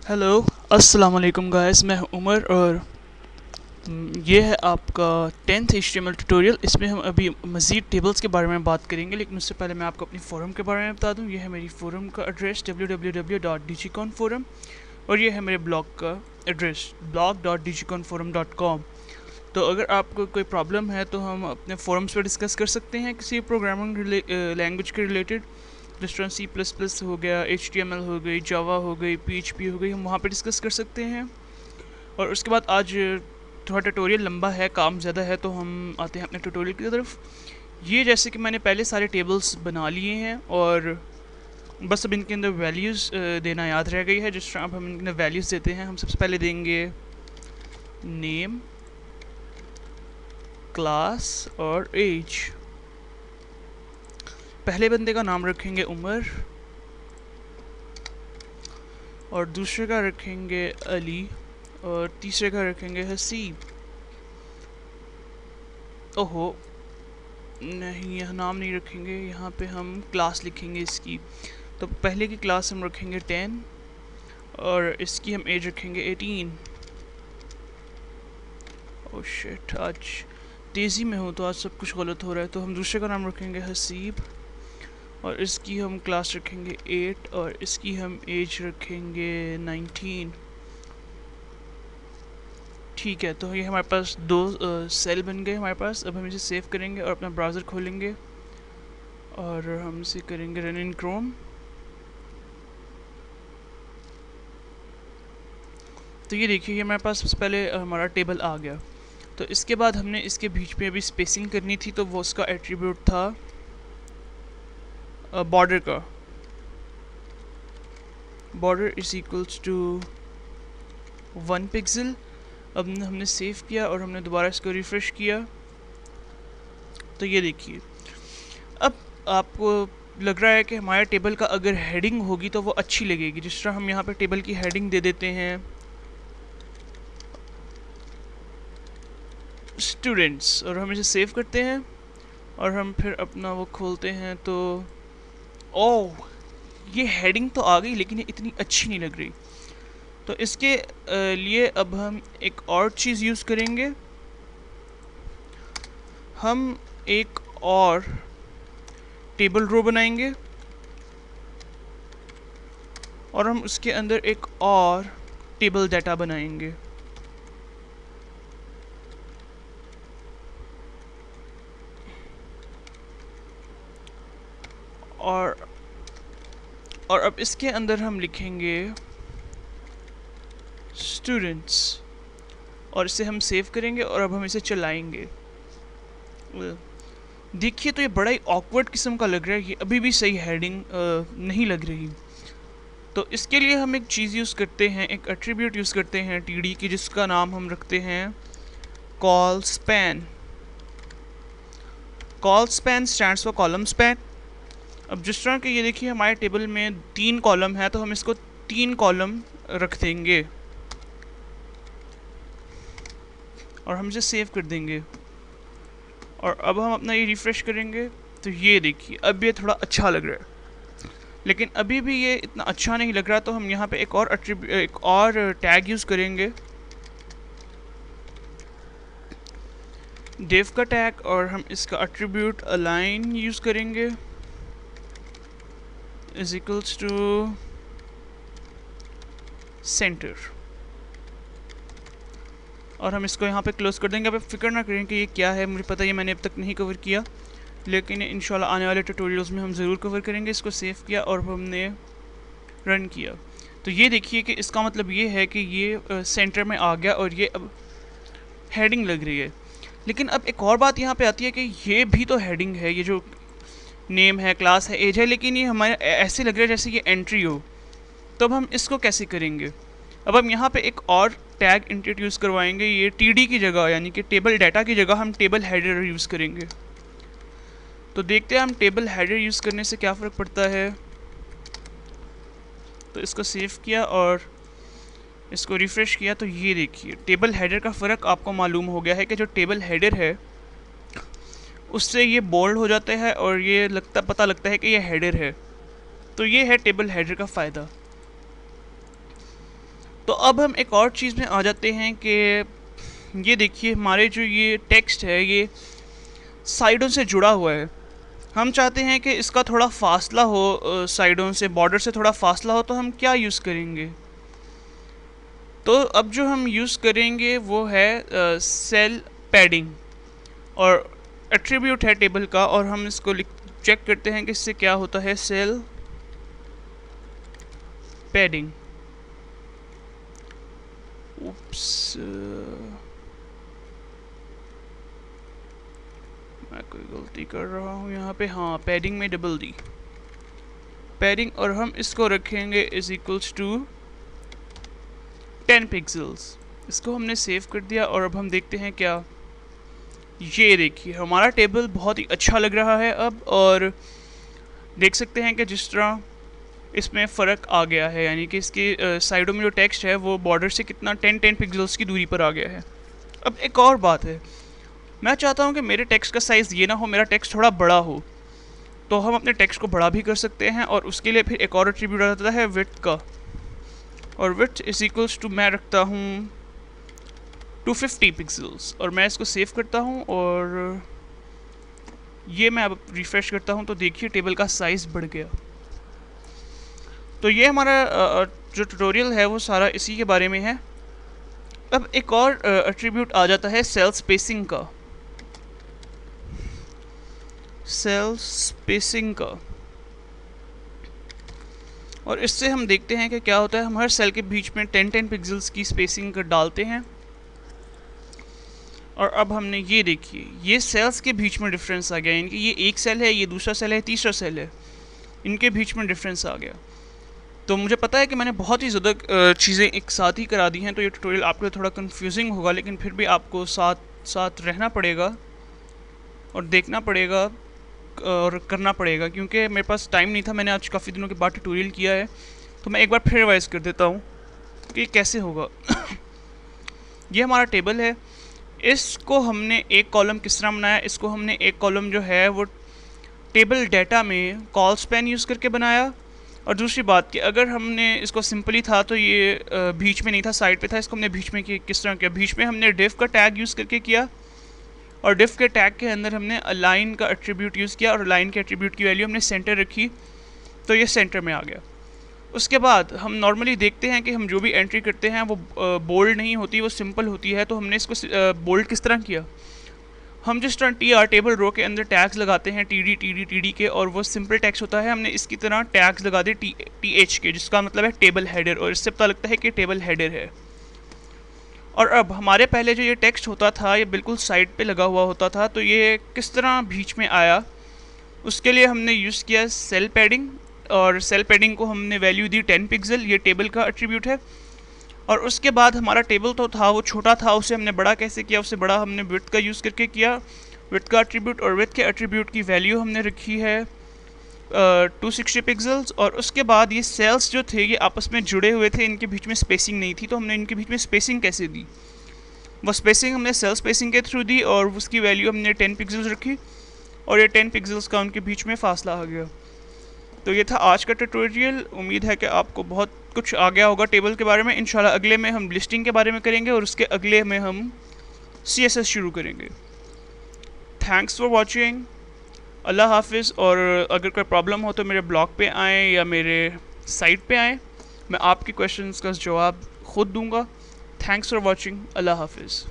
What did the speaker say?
Hello, अस्सलाम वालेकुम guys. मैं हूं उमर और ये है आपका 10th HTML ट्यूटोरियल। इसमें हम अभी मज़ीद टेबल्स के बारे में बात करेंगे, लेकिन उससे पहले मैं आपको अपनी फ़ोरम के बारे में बता दूं। ये है मेरी फ़ोरम का एड्रेस www.dgconforum और ये है मेरे ब्लॉग का एड्रेस blog.dgconforum.com। तो अगर आपको कोई प्रॉब्लम है तो हम अपने फोरम्स पर डिस्कस कर सकते हैं किसी प्रोग्रामिंग लैंग्वेज के रिलेटेड, जिस तरह C++ हो गया, HTML हो गई, जावा हो गई, PHP हो गई, हम वहाँ पे डिस्कस कर सकते हैं। और उसके बाद आज थोड़ा ट्यूटोरियल लंबा है, काम ज़्यादा है, तो हम आते हैं अपने ट्यूटोरियल की तरफ। ये जैसे कि मैंने पहले सारे टेबल्स बना लिए हैं और बस अब इनके अंदर वैल्यूज़ देना याद रह गई है। जिस तरह अब हम इनके अंदर वैल्यूज़ देते हैं, हम सबसे पहले देंगे नेम, क्लास और एज। पहले बंदे का नाम रखेंगे उमर और दूसरे का रखेंगे अली और तीसरे का रखेंगे हसीब। ओहो, नहीं, यह नाम नहीं रखेंगे, यहाँ पे हम क्लास लिखेंगे इसकी। तो पहले की क्लास हम रखेंगे 10 और इसकी हम एज रखेंगे 18। ओह शिट, आज तेज़ी में हूँ तो आज सब कुछ गलत हो रहा है। तो हम दूसरे का नाम रखेंगे हसीब और इसकी हम क्लास रखेंगे 8 और इसकी हम एज रखेंगे 19। ठीक है, तो ये हमारे पास दो सेल बन गए हमारे पास। अब हम इसे सेव करेंगे और अपना ब्राउज़र खोलेंगे और हम इसे करेंगे रन इन क्रोम। तो ये देखिए, ये हमारे पास सबसे पहले हमारा टेबल आ गया। तो इसके बाद हमने इसके बीच में अभी स्पेसिंग करनी थी, तो वो उसका एट्रीब्यूट था बॉर्डर का। Border is equals to 1 pixel. अब हमने सेव किया और हमने दोबारा इसको रिफ़्रेश किया। तो ये देखिए, अब आपको लग रहा है कि हमारे टेबल का अगर हेडिंग होगी तो वो अच्छी लगेगी। जिस तरह हम यहाँ पे टेबल की हेडिंग दे देते हैं स्टूडेंट्स और हम इसे सेव करते हैं और हम फिर अपना वो खोलते हैं। तो ओह, ये हेडिंग तो आ गई लेकिन ये इतनी अच्छी नहीं लग रही। तो इसके लिए अब हम एक और चीज़ यूज़ करेंगे। हम एक और टेबल रो बनाएंगे और हम उसके अंदर एक और टेबल डाटा बनाएंगे। और अब इसके अंदर हम लिखेंगे स्टूडेंट्स और इसे हम सेव करेंगे और अब हम इसे चलाएंगे। देखिए, तो ये बड़ा ही ऑकवर्ड किस्म का लग रहा है, ये अभी भी सही हेडिंग नहीं लग रही। तो इसके लिए हम एक चीज़ यूज़ करते हैं, एक एट्रीब्यूट यूज़ करते हैं टीडी की, जिसका नाम हम रखते हैं call span. Call span stands for column span. अब जिस तरह के ये देखिए हमारे टेबल में 3 कॉलम है, तो हम इसको 3 कॉलम रख देंगे और हम इसे सेव कर देंगे। और अब हम अपना ये रिफ़्रेश करेंगे तो ये देखिए अब ये थोड़ा अच्छा लग रहा है, लेकिन अभी भी ये इतना अच्छा नहीं लग रहा। तो हम यहाँ पे एक और टैग यूज़ करेंगे, डेव का टैग, और हम इसका एट्रीब्यूट अलाइन यूज़ करेंगे इज इक्वल्स टू सेंटर और हम इसको यहाँ पे क्लोज कर देंगे। अब फिक्र ना करें कि ये क्या है, मुझे पता है ये मैंने अब तक नहीं कवर किया, लेकिन इंशाल्लाह आने वाले ट्यूटोरियल्स में हम ज़रूर कवर करेंगे। इसको सेव किया और हमने रन किया। तो ये देखिए कि इसका मतलब ये है कि ये सेंटर में आ गया और ये अब हेडिंग लग रही है। लेकिन अब एक और बात यहाँ पे आती है कि ये भी तो हेडिंग है, ये जो नेम है, क्लास है, एज है, लेकिन ये हमारे ऐसे लग रहा है जैसे ये एंट्री हो। तो अब हम इसको कैसे करेंगे? अब हम यहाँ पे एक और टैग इंट्रोड्यूस करवाएंगे, ये टीडी की जगह, यानी कि टेबल डाटा की जगह हम टेबल हेडर यूज़ करेंगे। तो देखते हैं हम टेबल हेडर यूज़ करने से क्या फ़र्क पड़ता है। तो इसको सेव किया और इसको रिफ़्रेश किया तो ये देखिए टेबल हेडर का फ़र्क आपको मालूम हो गया है कि जो टेबल हेडर है उससे ये बोल्ड हो जाता है और ये पता लगता है कि ये हेडर है। तो ये है टेबल हेडर का फ़ायदा। तो अब हम एक और चीज़ में आ जाते हैं कि ये देखिए हमारे जो ये टेक्स्ट है ये साइडों से जुड़ा हुआ है। हम चाहते हैं कि इसका थोड़ा फासला हो, साइडों से, बॉर्डर से थोड़ा फासला हो, तो हम क्या यूज़ करेंगे? तो अब जो हम यूज़ करेंगे वो है सेल पैडिंग, और एट्रीब्यूट है टेबल का, और हम इसको चेक करते हैं कि इससे क्या होता है। सेल पैडिंग, उप्स, मैं कोई गलती कर रहा हूँ यहाँ पे। हाँ, पैडिंग में डबल दी पैडिंग, और हम इसको रखेंगे इज इक्वल्स टू 10 पिक्सल्स। इसको हमने सेव कर दिया, और अब हम देखते हैं क्या। ये देखिए हमारा टेबल बहुत ही अच्छा लग रहा है अब, और देख सकते हैं कि जिस तरह इसमें फ़र्क आ गया है, यानी कि इसके साइडों में जो टेक्स्ट है वो बॉर्डर से कितना 10 पिक्सल्स की दूरी पर आ गया है। अब एक और बात है, मैं चाहता हूँ कि मेरे टेक्स्ट का साइज़ ये ना हो, मेरा टेक्स्ट थोड़ा बड़ा हो, तो हम अपने टेक्स्ट को बड़ा भी कर सकते हैं, और उसके लिए फिर एक और एट्रीब्यूट आ जाता है विड्थ का, और विड्थ इज इक्वल्स टू मैं रखता हूँ 250 पिक्सल्स, और मैं इसको सेव करता हूँ, और ये मैं अब रिफ़्रेश करता हूँ तो देखिए टेबल का साइज़ बढ़ गया। तो ये हमारा जो ट्यूटोरियल है वो सारा इसी के बारे में है। अब एक और एट्रीब्यूट आ जाता है सेल स्पेसिंग का, सेल स्पेसिंग का, और इससे हम देखते हैं कि क्या होता है। हम हर सेल के बीच में 10 पिक्सल्स की स्पेसिंग डालते हैं, और अब हमने ये देखिए ये सेल्स के बीच में डिफरेंस आ गया, यानी कि ये एक सेल है, ये दूसरा सेल है, तीसरा सेल है, इनके बीच में डिफरेंस आ गया। तो मुझे पता है कि मैंने बहुत ही ज़्यादा चीज़ें एक साथ ही करा दी हैं, तो ये ट्यूटोरियल आपके लिए थोड़ा कंफ्यूजिंग होगा, लेकिन फिर भी आपको साथ साथ रहना पड़ेगा और देखना पड़ेगा और करना पड़ेगा, क्योंकि मेरे पास टाइम नहीं था। मैंने आज काफ़ी दिनों के बाद ट्यूटोरियल किया है, तो मैं एक बार फिर रिवाइज़ कर देता हूँ कि कैसे होगा। ये हमारा टेबल है, इसको हमने एक कॉलम किस तरह बनाया। इसको हमने एक कॉलम जो है वो टेबल डाटा में कॉल स्पैन यूज़ करके बनाया, और दूसरी बात कि अगर हमने इसको सिंपली था तो ये बीच में नहीं था, साइड पे था। इसको हमने बीच में किस तरह किया, बीच में हमने डिफ का टैग यूज़ करके किया, और डिफ के टैग के अंदर हमने अलाइन का एट्रीब्यूट यूज़ किया, और अलाइन के एट्रीब्यूट की वैल्यू हमने सेंटर रखी, तो ये सेंटर में आ गया। उसके बाद हम नॉर्मली देखते हैं कि हम जो भी एंट्री करते हैं वो बोल्ड नहीं होती, वो सिंपल होती है। तो हमने इसको बोल्ड किस तरह किया, हम जिस तरह टेबल रो के अंदर टैग्स लगाते हैं टी डी के, और वो सिंपल टैग्स होता है, हमने इसकी तरह टैग्स लगा दिए TH के, जिसका मतलब है टेबल हेडर, और इससे पता लगता है कि टेबल हेडर है। और अब हमारे पहले जो ये टेक्स्ट होता था ये बिल्कुल साइड पे लगा हुआ होता था, तो ये किस तरह बीच में आया, उसके लिए हमने यूज़ किया सेल पैडिंग, और सेल पैडिंग को हमने वैल्यू दी 10 पिक्सल, ये टेबल का एट्रीब्यूट है। और उसके बाद हमारा टेबल तो था वो छोटा था, उसे हमने बड़ा कैसे किया, उससे बड़ा हमने विड्थ का यूज़ करके किया, विड्थ का एट्रीब्यूट, और विड्थ के एट्रीब्यूट की वैल्यू हमने रखी है 260 पिक्सल्स। और उसके बाद ये सेल्स जो थे ये आपस में जुड़े हुए थे, इनके बीच में स्पेसिंग नहीं थी, तो हमने इनके बीच में स्पेसिंग कैसे दी, वो स्पेसिंग हमने सेल स्पेसिंग के थ्रू दी, और उसकी वैल्यू हमने 10 पिक्सल्स रखी, और ये 10 पिक्सल्स का उनके बीच में फासला आ गया। तो ये था आज का ट्यूटोरियल। उम्मीद है कि आपको बहुत कुछ आ गया होगा टेबल के बारे में। इंशाल्लाह अगले में हम लिस्टिंग के बारे में करेंगे, और उसके अगले में हम CSS शुरू करेंगे। थैंक्स फॉर वॉचिंग, अल्लाह हाफिज़। और अगर कोई प्रॉब्लम हो तो मेरे ब्लॉग पे आएँ या मेरे साइट पे आएँ, मैं आपके क्वेश्चंस का जवाब ख़ुद दूँगा। थैंक्स फॉर वॉचिंग, अल्लाह हाफिज़।